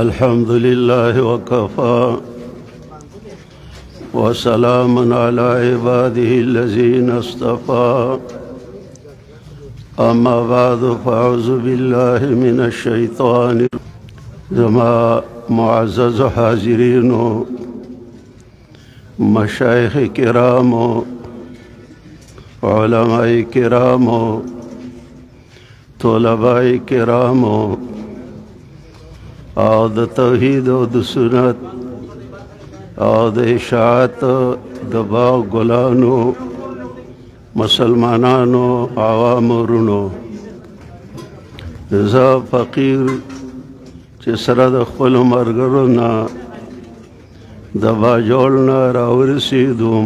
الحمد لله وكفى وسلام على عباده الذين اصطفى أما بعد فأعوذ بالله من الشيطان زما معزز حاضرين مشايخ کرام علماء کرام طلباء کرام او د توحید او د سنت او د اشاعت د باغ ګلانو مسلمانانو عوام ورونو زه فقیر چې سره د خپلو ملګرو نه د باجوړ نه راورسېدم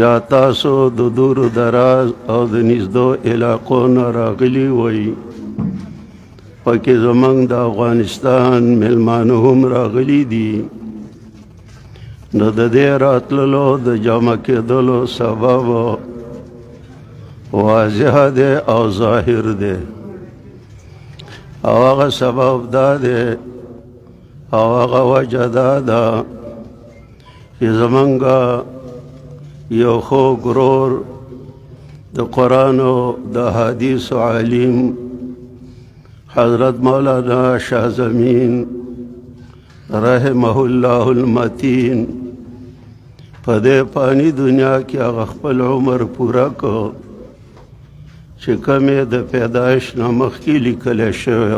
یا تاسو د دور دراز او د نږدو علاقو نه راغلي وئ پکې زموږ د افغانستان میلمانه هم راغلي دي نو د دې راتللو د جمع کېدلو سبب واضح دی او ظاهر دی او هغه سبب دا دی او هغه وجه دا ده چې زموږ یو خوږ ورور د قرآن او د حدیثو عالم حضرت مولانا شاه زمین رحمه الله المتین په دې فانی دنیا کې هغه خپل عمر پوره کړ چې کوم یې د پیدایش نه مخکې لیکلی شوی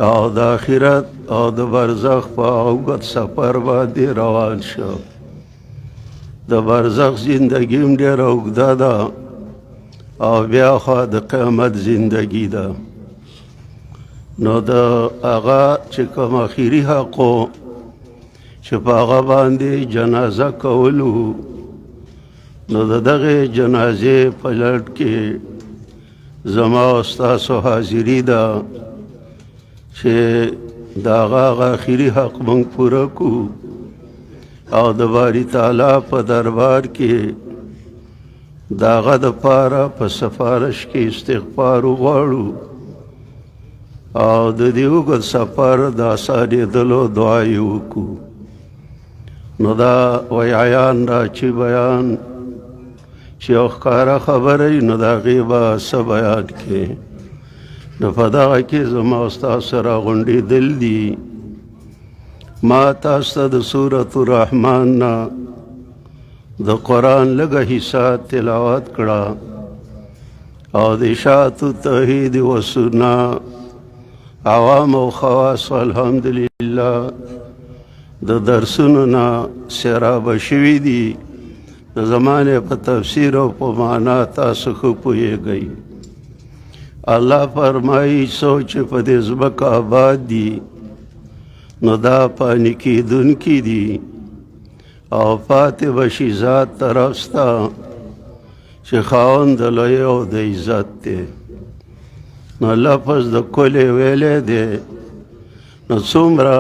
او د آخرت او د برزخ په اوږد سفر باندې روان شو د برزخ زندگی هم ډېره اوږده ده او بیا خو د قیامت زندگی ده نو د هغه چې کوم اخري حق و چې په هغه باندې جنازه کولو نو د دغې جنازې په لړ کې زما او ستاسو حاضري ده چې د هغه اخري حق موږ پوره کړو او د باري تعالی په دربار کې د هغه دپاره په سفارش کې استغفار وغواړو او د دې اوږد سفر د اسانېدلو دعا یې وکړو نو دا وایي عیان را چې بیان چې یو ښکاره خبره وي نو د هغې به څه بیان کې نو په دغه کې زما او ستاسو راغونډېدل دي ما تاسو ته د سورة الرحمن نه د قرآن لږه حصه تلاوت کړه او د اشاعت توحید و سنت عوام او خواص الحمدلله د درسونو نه سرابه شوي دي د زمانې په تفسیر او په معنا تاسو ښه پوهیږئ الله فرمایي څوک چې په دې ځمکه آباد دي نو دا پانی کېدونکي دي او پاتې بشي ذات طرف سته چې خاوند د لوی او د عزت دی نو لفظ د کلې ویلی دی نو څومره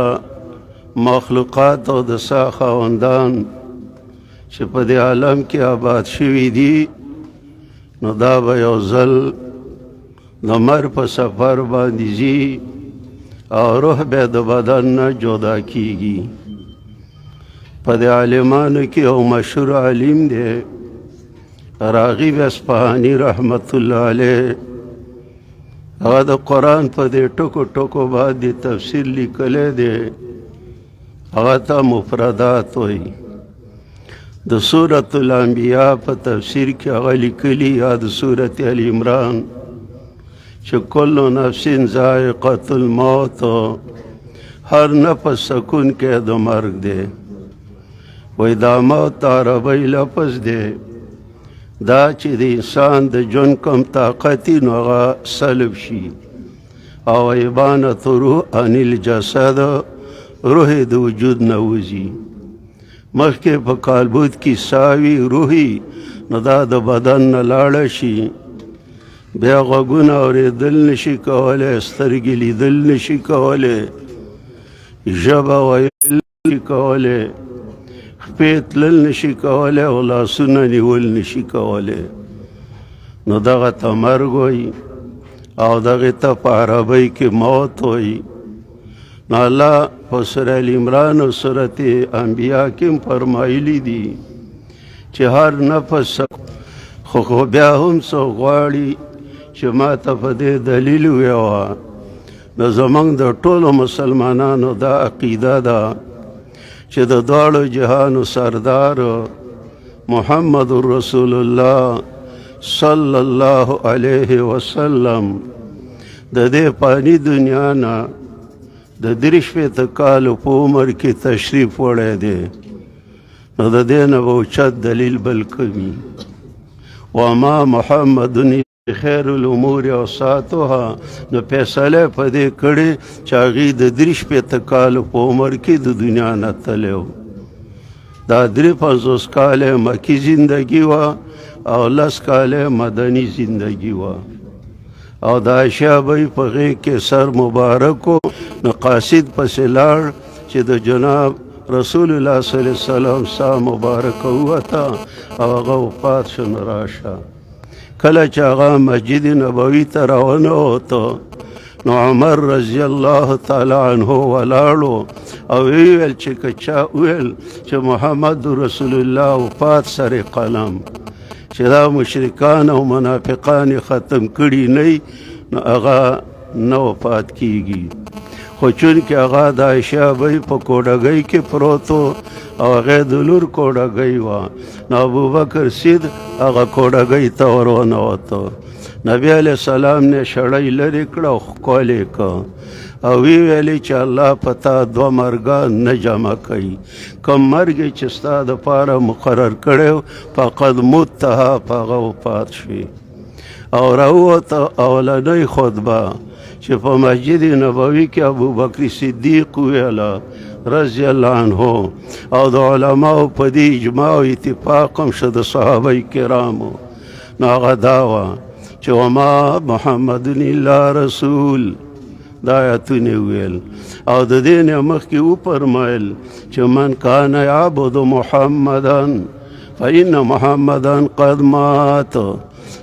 مخلوقات او د سا خاوندان چې په دې عالم کې آباد شوي دي نو دا به یو ځل د مرګ په سفر باندې ځي او روح به د بدن نه جدا کیږي په دې عالمانو کې یو مشهور عالم دی راغب اصفهاني رحمت الله علیه هغه د قرآن په دې ټکو ټکو باندې تفسیر لیکلی دی هغه ته مفردات وایي د سورة الانبیاء په تفسیر کې هغه لیکلي یا د سورة ال عمران چې کل نفس ذائقة الموت هر نفس سکون کې د مرګ دی وای دا موت عربی لفظ دی دا چې د انسان د ژوند کوم طاقت نو هغه سلب شي او ابانة روح عن الجسد روح د وجود نه وځي مخکې په کالبد کې ساوي روحي نو دا د بدن نه لاړه شي بیا غوږونه اورېدل نشي کولی سترګې لیدل نشي کولی ژبه ویل نشي کولی خپې تلل نشي کولی او لاسونه نیول نشي کولی نو دغه ته مرګ وایي او دغې ته په عربۍ کې موت وایي. نو الله په سوره العمران او سورت انبیا کې هم فرمایلي دي چې هر نفس خو بیا هم څوک غواړي چې ما ته په دې دلیل ووایه. نو زموږ د ټولو مسلمانانو دا عقیده ده چې د دواړو جهانو سردار محمد رسول الله صلی الله علیه وسلم د دې فاني دنیا نه د 43 کالو په عمر کې تشریف وړی دی. نو د دې نه به اوچت دلیل بل کوي. وما محمد خیر الامور اوساطها. نو فیصله په دې کړې چې هغې د 43 کالو په عمر کې د دنیا نه تللی و. دا 53 کاله مکي زندگی وه او 10 کاله مدني زندگی وه. او د عایشه بی په غېږ کې سر مبارک و. نو قاصد پسې لاړ چې د جناب رسول الله صلی الله علیه وسلم ساه مبارکه ووته او هغه وفات شو. نو راشه کله چې هغه مسجد نبوي ته راونوته نو عمر رضی الله تعالی عنه ولاړو او ویل چې که چا ویل چې محمد رسول الله وفات سره قلم چې دا مشرکان او منافقان ختم کړي نه نو هغه نه وفات کیږي. خو چونکې هغه د عایشه بی په کوډګۍ کې پروت و او هغې د لور کوډګۍ وه. نو ابوبکر سید هغه کوډګۍ ته ور ونوته. نبی علیه السلام نه شړی لرې کړه او ښکل یې کړه او وی ویلې چې الله په تا 2 مرګه نه جمع کوي. کوم مرګ چې ستا دپاره مقرر کړی فقد متها په هغه وفات شوي. او راووته اولنۍ خطبه چې په مسجد نبوي کې ابوبکر صدیق ویله رضی الله عنه او د علماو په دې اجماع او اتفاق هم شو د صحابه کرامو. نو هغه دا وه چې وما محمد الا رسول دا آیتونه ویل. او د دې نه مخکې وفرمایل چې من کان یعبد محمدا فإن محمدا قد مات.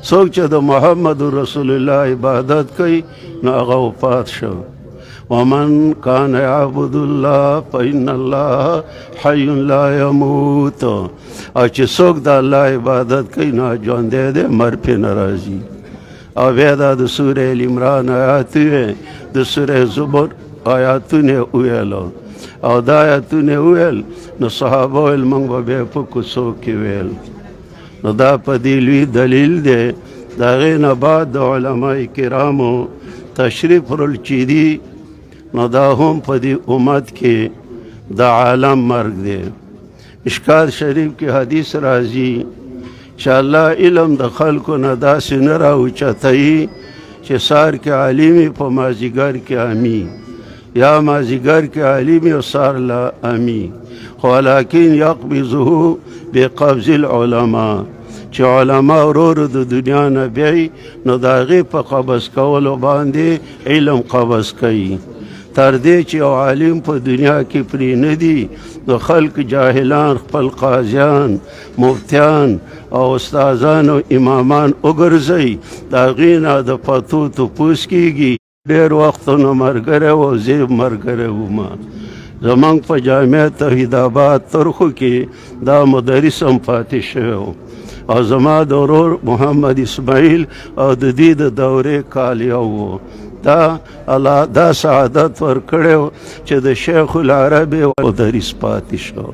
څوک چې د محمد رسول الله عبادت کوي نو هغه وفات شو. ومن کان یعبد الله فإن الله حی لا یموت. او چې څوک د الله عبادت کوي نو ژوندی دی مرګ پرې نه راځي. او بیا دا د سوره العمران آیات وې د سوره زبر آیاتونه ویلو او دا آیاتونه ویل نو صحابه ویل موږ به بیا په کوڅو کې ویل. نو دا په دې لوی دلیل دی. د هغې نه بعد د علماء کرامو تشریف وړل چې دي نو دا هم په دې امت کې د عالم مرګ دی. اشکال شریف کې حدیث راځي چې الله علم د خلکو نه داسې نه راوچتوي چې سار کې عالمي په مازدیګر کې امي یا مازدیګر کې عالمي او سار لا امي. خو ولکن یقبضه بقبض العلماء چې علما ورو د دنیا نه بیایي نو د هغې په قبض کولو باندې علم قبض کوي. تر دې چې یو عالم په دنیا کې پرې نه دي نو خلک جاهلان خپل قاضیان مفتیان او استادان او امامان وګرځوي. د هغې نه د فتو تپوس کېږي. ډېر وختونه ملګری و او زه ملګری وم. زموږ په جامع توحید آباد ترخو کې دا مدرس هم پاتې شوی و او زما د ورور محمد اسماعیل او د دې د دورې کال یو و. دا سعادت ورکړی چې د شیخ العرب مدرس پاتې شو.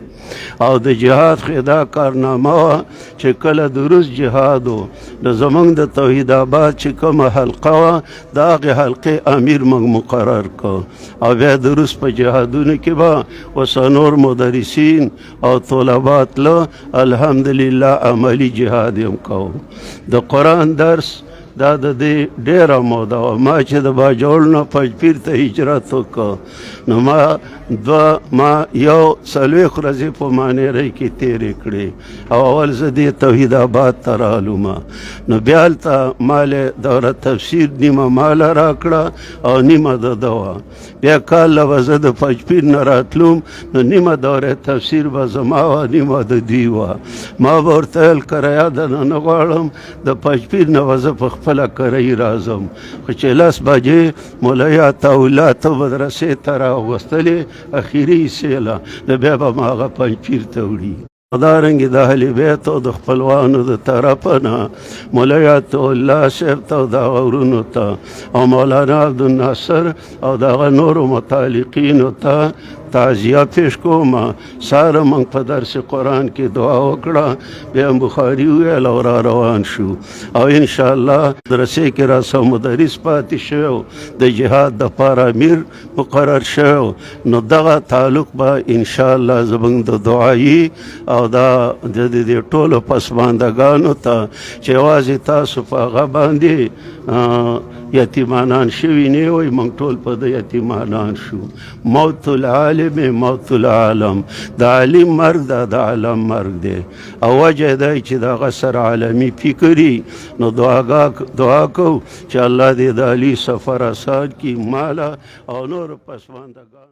او د جهاد خو دا کارنامه وه چې کله د روس جهاد و د زموږ د توحید آباد چې کومه حلقه وه د هغې حلقې امیر موږ مقرر کړ. او بیا د روس په جهادونو کې به اوسه نور مدرسین او طلبا تله الحمدلله عملي جهاد یې هم کوو. د قرآن درس دا د دې ډېره موده وه. ما چې د باجوړ نه پنجپیر ته هجرت وکړ نو ما 40 ورځې په مانیرۍ کې تېرې کړې او اول زه دې توحید آباد ته رالوم. نو بیا هلته مالې دوره تفسیر نیمه ماله راکړه او نیمه د ده وه. بیا کال له به زه د پنجپیر نه راتلوم نو نیمه دوره تفسیر به زما وه نیمه د دوی وه. ما به ورته ویل کرایه دنه نه غواړم د پنجپیر نه به زه په خپله کرۍ راځم خو چې 10 بجې مولوي عطاالله ته مدرسې ته راوستلې اخري سیله نو بیا به م هغه پنجپیر ته وړي دارنګې د اهل بیتو د خپلوانو د طرفه نه مولوي عطاالله صاحب ته او د هغه ورونو ته او مولانا عبدالناصر او د هغه نورو متعلقینو ته تعزیه پیش کوم ساره موږ په درس قرآن کې دعا وکړه بیا بخاري وویل او را روان شو او انشاءالله مدرسې کې راسه مدرس پاتې شوی د جهاد دپاره امیر مقرر شوی نو دغه تعلق به انشاءالله زموږ د دعایي او دا د دې ټولو پسماندګانو ته چې یوازې تاسو په هغه باندې یتیمانان شوي نه وای موږ ټول په د یتیمانان شو موت العالم موت العالم د عالم مرګ ده د عالم مرګ دی او وجه دی چې دغه سر عالمي فکري نو دعا کو چې الله دې د علي سفر اسان کړي ماله او نور پسماندګان